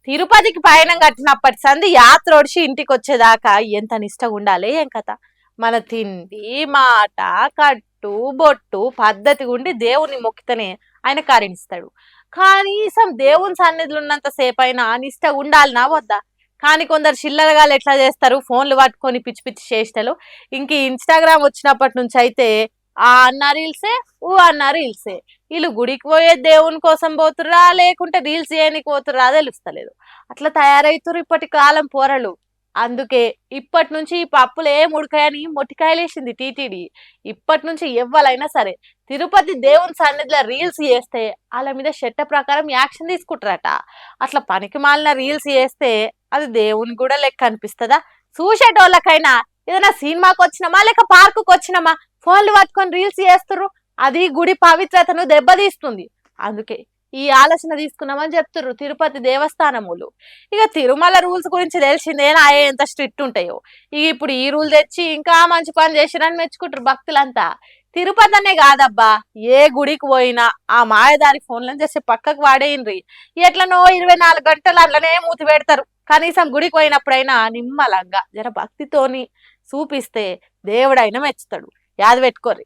తిరుపతికి పయనం కట్టినప్పటి సంది యాత్ర ఒడిచి ఇంటికి వచ్చేదాకా ఎంత నిష్టగా ఉండాలి ఏం కథ. మన తిండి మాట కట్టు బొట్టు పద్ధతి ఉండి దేవుని మొక్కితేనే ఆయన కరుణిస్తాడు. కనీసం దేవుని సన్నిధులు ఉన్నంత సేపు అయినా నిష్ట ఉండాలనా వద్దా? కానీ కొందరు చిల్లరగాళ్ళు ఎట్లా చేస్తారు, ఫోన్లు పట్టుకొని పిచ్చి పిచ్చి చేష్టలు. ఇంక ఇన్స్టాగ్రామ్ వచ్చినప్పటి నుంచి అయితే ఆ అన్న రీల్సే ఊ అన్న రీల్సే. వీళ్ళు గుడికి పోయే దేవుని కోసం పోతుర్రా లేకుంటే రీల్స్ చేయనికి పోతుర్రా తెలుస్తలేదు. అట్లా తయారైతురు ఇప్పటి కాలం పోరలు. అందుకే ఇప్పటి నుంచి ఈ పప్పులు ఏం ఉడకాయని మొట్టికాయలేసింది టీటీడీ. ఇప్పటి నుంచి ఎవ్వలైనా సరే తిరుపతి దేవుని సన్నిధిలో రీల్స్ చేస్తే వాళ్ళ మీద చట్ట ప్రకారం యాక్షన్ తీసుకుంటారట. అట్లా పనికి మాలిన రీల్స్ చేస్తే అది దేవుని కూడా లెక్క అనిపిస్తుందా? చూసేటోళ్ళకైనా ఏదైనా సినిమాకి వచ్చినామా లేక పార్కుకి వచ్చినామా ఫోన్లు పట్టుకొని రీల్స్ చేస్తుర్రు. అది గుడి పవిత్రతను దెబ్బతీస్తుంది. అందుకే ఈ ఆలోచన తీసుకున్నామని చెప్తుర్రు తిరుపతి దేవస్థానములు. ఇక తిరుమల రూల్స్ గురించి తెలిసిందేనా ఎంత స్ట్రిక్ట్ ఉంటాయో. ఇక ఇప్పుడు ఈ రూల్ తెచ్చి ఇంకా మంచి పని చేసిరని మెచ్చుకుంటారు భక్తులంతా. తిరుపతి అనే కాదబ్బా, ఏ గుడికి పోయినా ఆ మాయదారి ఫోన్లను చేసి పక్కకు వాడేయండ్రి. ఎట్లనో 24 గంటలు అట్లనే మూతి పెడతారు. కనీసం గుడికి పోయినప్పుడైనా నిమ్మలంగా జర భక్తితోని చూపిస్తే దేవుడైనా మెచ్చుతాడు. యాద పెట్టుకోర్రి.